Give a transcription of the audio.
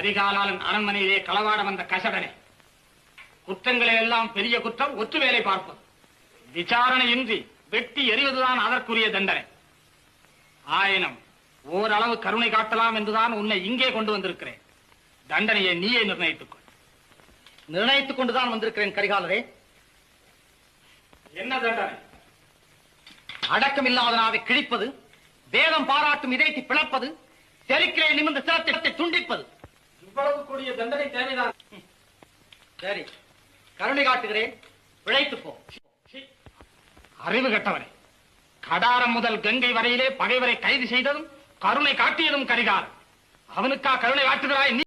கரிகாலன் அரண்மனையிலே களவாட வந்த கசடனை, குற்றங்களை எல்லாம் பெரிய குற்றம், ஒற்று வேலை பார்ப்பது, விசாரணையின்றி வெட்டி எறிவதுதான் அதற்குரிய தண்டனை. ஆயினும் ஓரளவு கருணை காட்டலாம் என்றுதான் உன்னை இங்கே கொண்டு வந்திருக்கிறேன். தண்டனையை நீயே நிர்ணயித்துக் கொள். நிர்ணயித்துக் கொண்டுதான் வந்திருக்கிறேன் கரிகாலரே. என்ன தண்டனை? அடக்கம் இல்லாதனாவை கிழிப்பது, வேதம் பாராட்டும் இதயத்தை பிளப்பது, செருக்கிலே நிமிர்ந்த சிரத்தை துண்டிப்பது. இவ்வளவு கூடிய தண்டனை தேவைதான். சரி, கருணை காட்டுகிறேன், பிழைத்துப்போ. அறிவு கட்டவரே, கடாரம் முதல் கங்கை வரையிலே பகைவரை கைது செய்ததும் கருணை காட்டியதும் கரிகாலன். அவனுக்கா கருணை காட்டுகிறாய்?